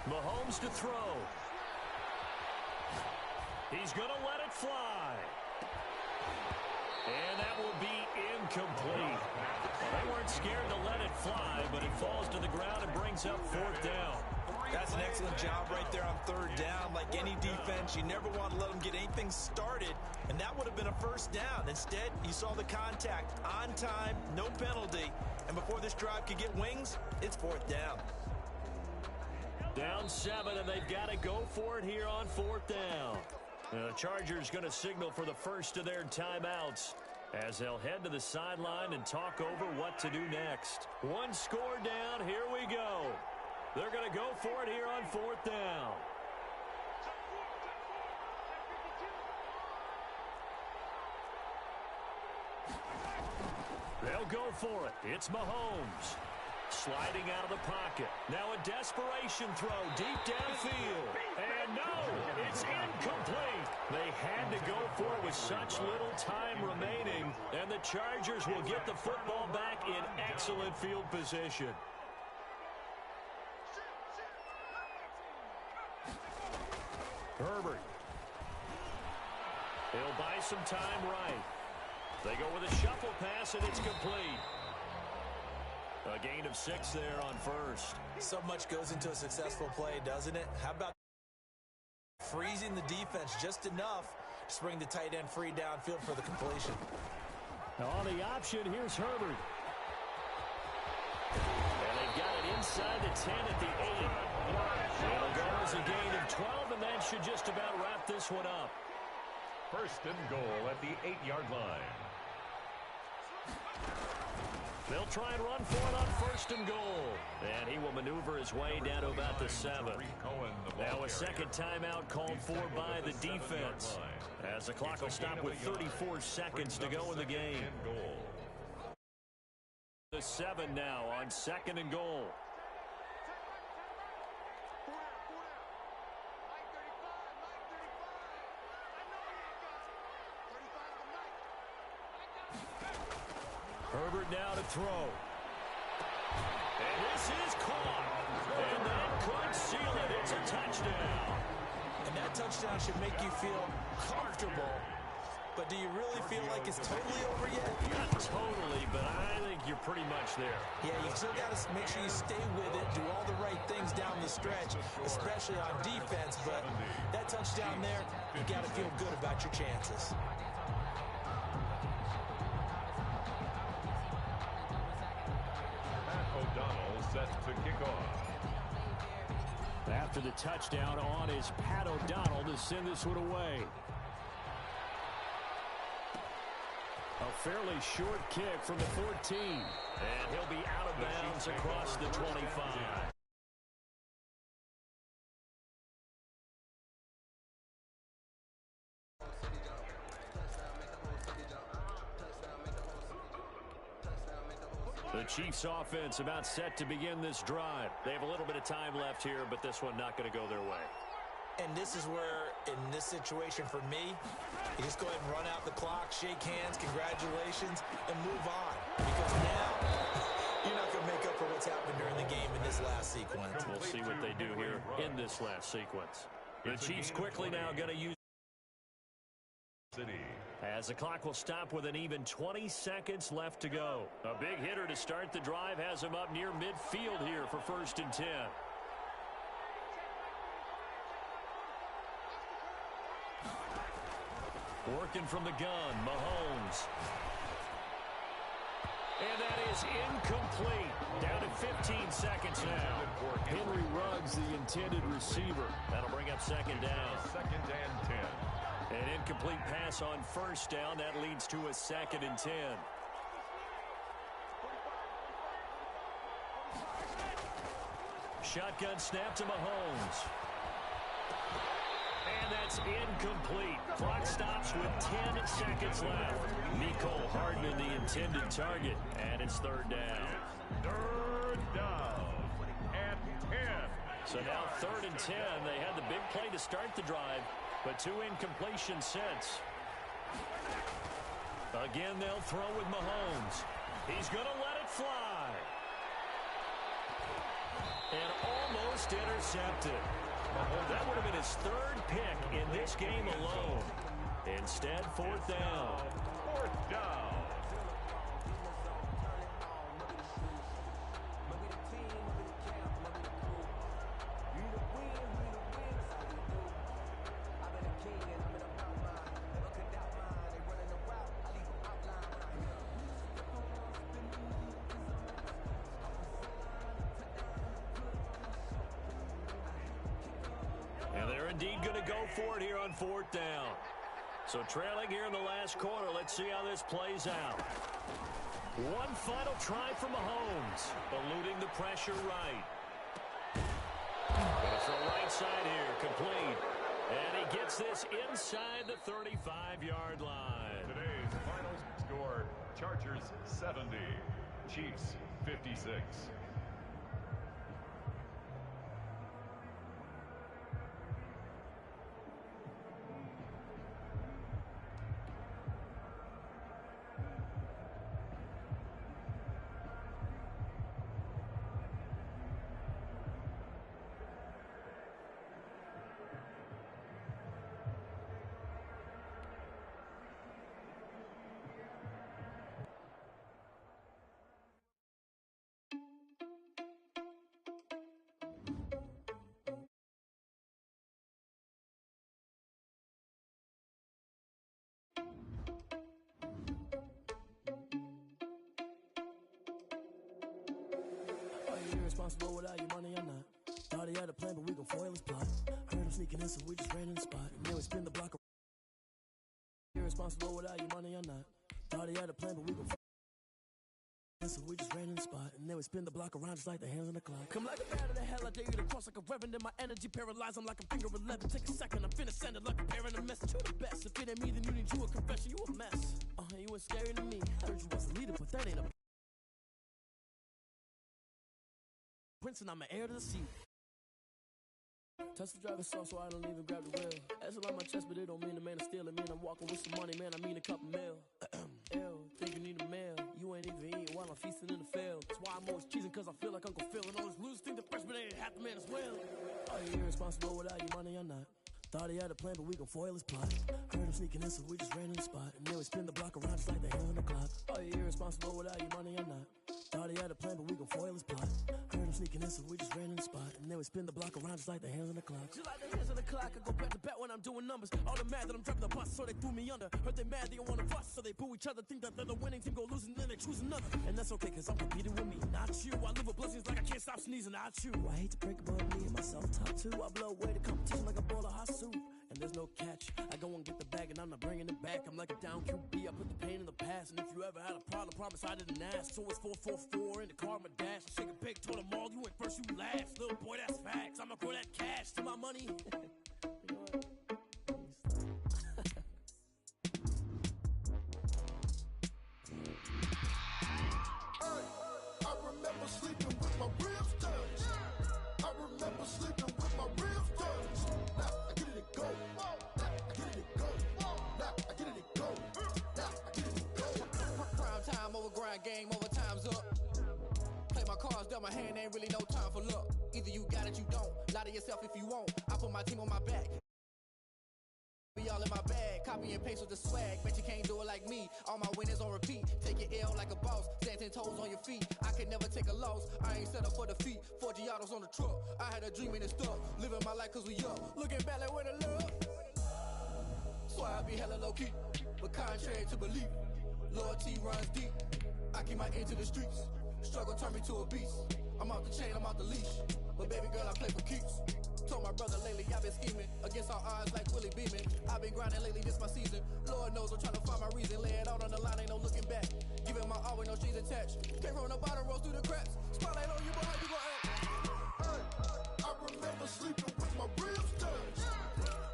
Mahomes to throw. He's going to let it fly. And that will be incomplete. Well, they weren't scared to let it fly, but it falls to the ground and brings up 4th down. That's an excellent job right there on 3rd down. Like any defense, you never want to let them get anything started, and that would have been a 1st down. Instead, you saw the contact on time, no penalty, and before this drive could get wings, it's 4th down. Down 7, and they've got to go for it here on 4th down. The Chargers going to signal for the first of their timeouts as they'll head to the sideline and talk over what to do next. One score down, here we go. They're going to go for it here on 4th down. They'll go for it. It's Mahomes. Sliding out of the pocket. Now a desperation throw deep downfield. And no, it's incomplete. They had to go for it with such little time remaining. And the Chargers will get the football back in excellent field position. Herbert. He'll buy some time right. They go with a shuffle pass, and it's complete. A gain of 6 there on 1st. So much goes into a successful play, doesn't it? How about freezing the defense just enough to bring the tight end free downfield for the completion? Now on the option, here's Herbert. And they've got it inside the 10 at the 8. It'll go as a gain of 12, and that should just about wrap this one up. 1st and goal at the 8-yard line. They'll try and run for it on 1st and goal. And he will maneuver his way down to about the 7. Now a second timeout called for by the defense, as the clock will stop with 34 seconds to go in the game. The 7 now on 2nd and goal. Herbert now to throw. And this is caught. And that could seal it. It's a touchdown. And that touchdown should make you feel comfortable. But do you really feel like it's totally over yet? Not totally, but I think you're pretty much there. Yeah, you still got to make sure you stay with it, do all the right things down the stretch, especially on defense. But that touchdown there, you got to feel good about your chances. O'Donnell set to kick off. After the touchdown, on is Pat O'Donnell to send this one away. A fairly short kick from the 14. And he'll be out of bounds across the 25. The Chiefs offense about set to begin this drive. They have a little bit of time left here, but this one not going to go their way. And this is where, in this situation for me, you just go ahead and run out the clock, shake hands, congratulations, and move on. because now you're not going to make up for what's happened during the game in this last sequence. We'll see what they do here in this last sequence. The Chiefs quickly now going to use City. as the clock will stop with an even 20 seconds left to go. A big hitter to start the drive has him up near midfield here for 1st and 10. Working from the gun, Mahomes. And that is incomplete. Down to 15 seconds now. Henry Ruggs, the intended receiver. That'll bring up 2nd down. 2nd and 10. An incomplete pass on 1st down. That leads to a 2nd and 10. Shotgun snap to Mahomes. And that's incomplete. Clock stops with 10 seconds left. Mecole Hardman, the intended target. And it's 3rd down. 3rd down and 10. So now 3rd and 10. They had the big play to start the drive, but 2 incompletions since. Again, they'll throw with Mahomes. He's going to let it fly. And almost intercepted. That would have been his 3rd pick in this game alone. Instead, 4th down. 4th down. Indeed going to go for it here on 4th down. So trailing here in the last quarter. Let's see how this plays out. One final try for Mahomes. Eluding the pressure right. Going to throw right side here. Complete. And he gets this inside the 35-yard line. Today's final score, Chargers 70, Chiefs 56. Irresponsible without your money or not. Thought he had a plan, but we gon' foil his plot. Heard him sneaking in, so we just ran in the spot. And then we spin the block. Irresponsible without your money or not. Thought he had a plan, but we gon' foil his plot. So we just ran in the spot. And then we spin the block around just like the hands on the clock. Come like a bat of the hell, I dare you to cross like a reverend. In my energy paralyzed, I'm like a finger 11. Take a second, I'm finna send it like a parent a message. You the best. If it ain't me, then you need you a confession. You a mess. You ain't scary to me. Heard you was a leader, but that ain't a prince, and I'm an heir to the seat. Touch the driver's soft, so I don't even grab the wheel. That's on my chest, but it don't mean the man is stealing. Mean I'm walking with some money, man. I mean a couple mil. Ew, think you need a meal. You ain't even eating while I'm feasting in the field. That's why I'm always cheesing, cause I feel like Uncle Phil. And all this losers think the freshman ain't half the man as well. Are you irresponsible without your money or not? Thought he had a plan, but we gon' foil his plot. Heard him sneaking in, so we just ran in the spot. And then we spin the block around just like the hands on the clock. Are you irresponsible without your money or not? Thought he had a plan, but we gon' foil his plot. Heard him sneaking in, so we just ran in the spot. And then we spin the block around just like the hands on the clock. Just like the hands on the clock, I go back to back when I'm doing numbers. All the mad that I'm driving the bus, so they threw me under. Heard they mad, they don't wanna bust, so they boo each other. Think that they're the winning team, go losing, then they choose another. And that's okay, cause I'm competing with me, not you. I live with blessings like I can't stop sneezing, not you. I hate to break it, but me and myself top two. I blow away the competition like a bowl of hot soup. And there's no catch. I go and get the bag and I'm not bringing it back. I'm like a down QB, I put the pain in the past. And if you ever had a problem, promise I didn't ask. So it's 444 in the car, my dash. I shake a pig, told them all, you went first, you last. Little boy, that's facts. I'ma grow that cash to my money. You know what? I remember sleeping with my ribs touched. I remember sleeping with my ribs touched. Now I get it go. Now I get it go. Now I get it go. Now I get it go. Prime time over grind game cards dealt my hand, ain't really no time for luck. Either you got it, you don't. Lie to yourself if you won't. I put my team on my back. Be all in my bag, copy and paste with the swag. Bet you can't do it like me. All my winners on repeat. Take your L like a boss. Stand 10 toes on your feet. I can never take a loss. I ain't set up for defeat. 4 Giottos on the truck. I had a dream and it's stuck. Living my life cause we up. Looking back like where the love. So I be hella low key. But contrary to belief, loyalty runs deep. I keep my ear to the streets. Struggle turn me to a beast. I'm off the chain, I'm off the leash. But baby girl, I play for keeps. Told my brother lately I've been scheming against all odds like Willie Beeman. I've been grinding lately, this my season. Lord knows I'm trying to find my reason. Lay it out on the line, ain't no looking back. Giving my all with no strings attached. Came from the bottom, rose through the cracks. Spotlight on you, but how you gon' act? I remember sleeping with my ribs touched.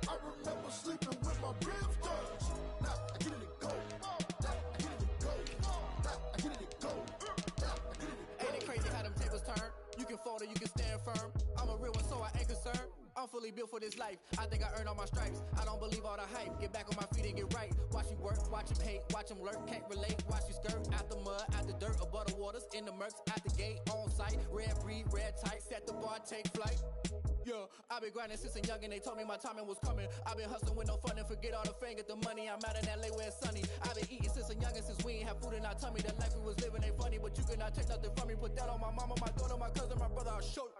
I remember sleeping with my ribs touched. Now I get it to go. Now I get it to go. Now I get it to go. Now I get it to go. Ain't it crazy how them tables turn? You can fold or you can stand firm. I'm a real one, so I ain't concerned. I'm fully built for this life. I think I earned all my stripes. I don't believe all the hype. Get back on my feet and get right. Watch you work, watch him hate, watch him lurk. Can't relate, watch you skirt. Out the mud, out the dirt, above the waters, in the murks, out the gate, on site. Red breed, red tight, set the bar, take flight. Yeah, I been grinding since a youngin'. They told me my timing was coming. I been hustling with no fun and forget all the fame, get the money. I'm out in LA where it's sunny. I been eating since a youngin', since we ain't have food in our tummy. The life we was living ain't funny, but you cannot take nothing from me. Put that on my mama, my daughter, my cousin, my brother. I'll show you.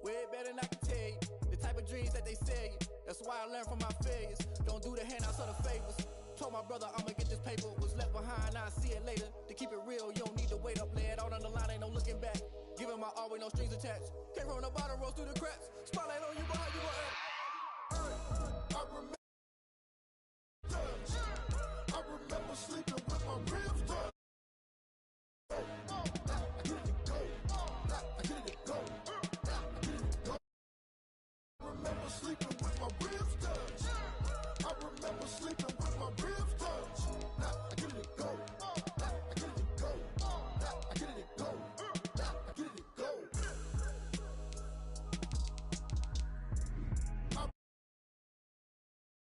Way better than I can tell you. The type of dreams that they sell you. That's why I learned from my failures. Don't do the handouts or the favors. Told my brother I'ma get this paper. Was left behind, I'll see it later. To keep it real, you don't need to wait up. Lay it out on the line, ain't no looking back. Giving my all with no strings attached. Came from the bottom, rose through the cracks. Spotlight on you, but how you gon' act? I remember touched. I remember sleeping with my ribs touched. Now I get it to go. Now I get it to go. Now I get it to go. I remember sleeping with my ribs touched. I remember sleeping with my ribs touched. Now I get it to go. Now I get it to go. Now I get it to go. Now I get it to go. I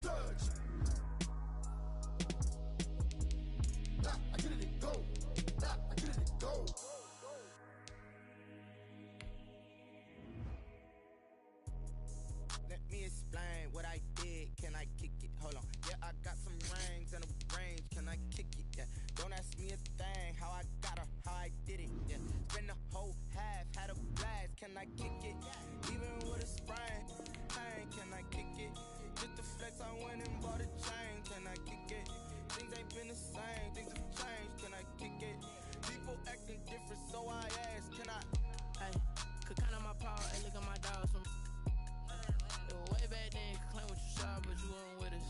touched. Now I get it to go. Now I get it to go. Let me explain what I did. Can I kick it? Hold on. Yeah, I got some rings and a range. Can I kick it? Yeah. Don't ask me a thing. How I got her, how I did it. Yeah. Spend the whole half, had a blast. Can I kick it? Even with a sprain. Pain, can I kick it? Just the flex, I went and bought a chain. Can I kick it? Things ain't been the same. Things have changed. Can I kick it? People acting different, so I asked. Can I? Hey, could count on my power, hey, look at my dogs from. It was way back then, could claim what you saw, but you weren't with us.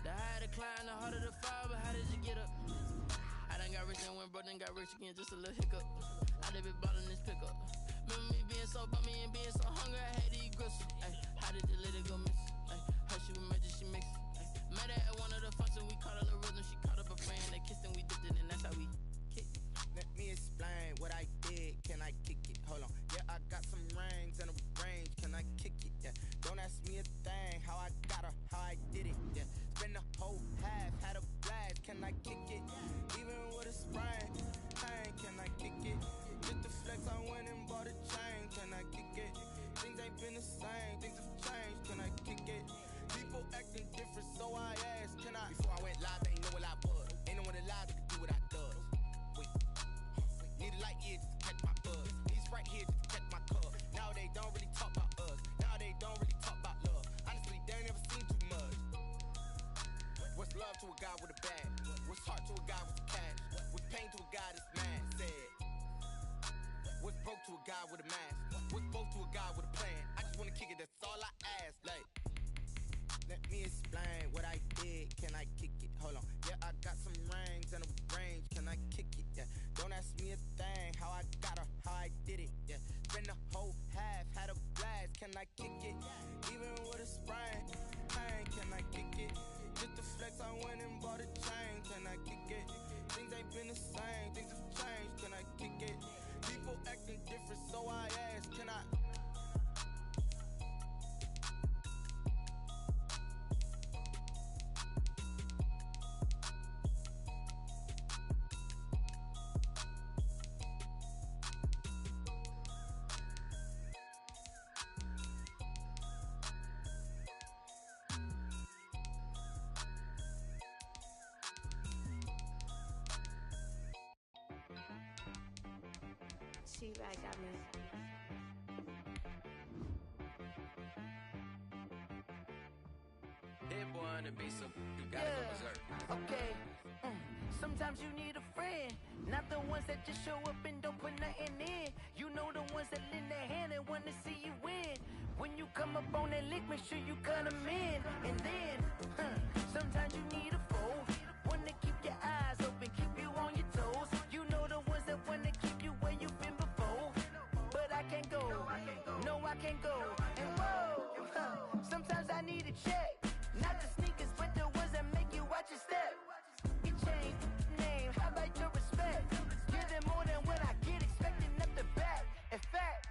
The higher the climb, the harder the fall, but how did you get up? I done got rich and went broke, then got rich again, just a little hiccup. I done been ballin' this pickup. Remember me being so bummy and being so hungry, I had to eat gristle. Ay, how did the lady go miss? Ay, her she was magic, she mixed. Met her at one of the functions, we caught a little rhythm, she caught up a friend, they kissed and we dipped it, and that's how we kicked. Let me explain what I did. Can I kick it? Hold on. Yeah, I got some rings and a range. Can I kick it? Yeah. Don't ask me a thing. How I got her, how I did it. Yeah. Spend the whole half, had a blast. Can I kick it? Even with a sprain. Pain, can I kick it? Just the flex, I went and bought a chain. Can I kick it? Things ain't been the same. Things have changed. Can I kick it? People acting different, so I asked. Can I? Before I went live, they ain't know what I was. Ain't no one alive that could do what I does. Wait. Need a light here just to catch my buzz. These right here just to catch my cub. Now they don't really talk about us. Now they don't really talk about love. Honestly, they ain't never seen too much. What's love to a guy with a bag? What's heart to a guy with cash? What's pain to a guy that's mad? Said. What's broke to a guy with a mask? What's both to a guy with a plan? I just wanna kick it, that's all I ask. Like, let me explain what I did. Can I kick it? Hold on. Yeah, I got some rings and a range. Can I kick it? Yeah. Don't ask me a thing. How I got her, how I did it. Yeah. Spend the whole half, had a blast. Can I kick it? Even with a sprain. Pain, can I kick it? Just the flex, I went and bought a chain. Can I kick it? Things ain't been the same. Things have changed. Can I kick it? People acting different, so I asked. Can I? feedback. I miss you. Hit boy on the beat, so you gotta go berserk. Okay. Sometimes you need a friend, not the ones that just show up and don't put nothing in. You know the ones that lend their hand and want to see you win. When you come up on that lick, make sure you cut them in. And then, sometimes you need a foe, one to keep your eyes open, keep you on your toes. You know the ones that want to keep you where you've been before. But I can't go, no I can't go. And whoa, sometimes I need a check. Not the sneakers, but the ones that make you watch your step. You change name, how about your respect? Give them more than what I get, expecting up the back. In fact,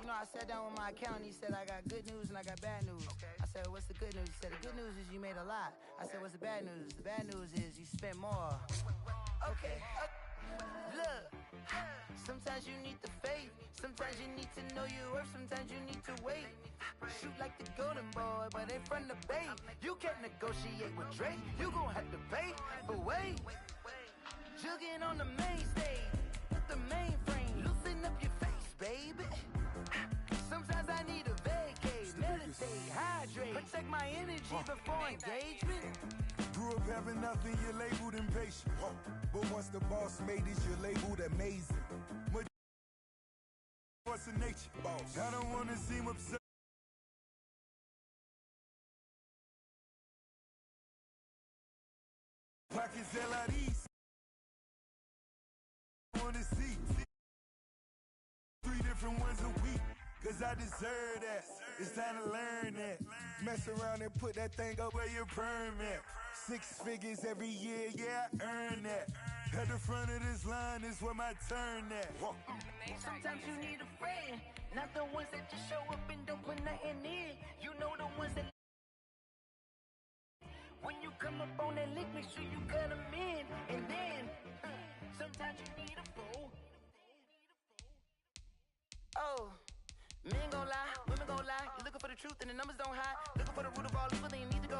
you know, I sat down with my accountant, he said I got good news and I got bad news. I said, what's the good news? He said, the good news is you made a lot. I said, what's the bad news? The bad news is you spent more. Okay, look, sometimes you need the faith. Sometimes you need to know your worth. Sometimes you need to wait. Shoot like the golden boy, but ain't from the bay. You can't negotiate with Drake. You gon' have to pay. But wait, jugging on the main stage with the mainframe. Loosen up your face, baby. Sometimes I need a vacate, meditate, hydrate, protect my energy before engagement. Grew up having nothing, you're labeled impatient. But once the boss made it, you're labeled amazing. What's the nature, boss? I don't wanna seem upset. Pockets LIDs. I wanna see 3 different ones a week. Cause I deserve that. It's time to learn that. Mess around and put that thing up where your perm at. 6 figures every year, yeah, I earn that. At the front of this line is where my turn at. Sometimes you need a friend, not the ones that just show up and don't put nothing in. You know the ones that when you come up on that lick, make sure you cut them in. And then, sometimes you need a fool. Oh, men gon' lie, women gon' lie. You're looking for the truth and the numbers don't hide. Looking for the root of all evil, then you need to go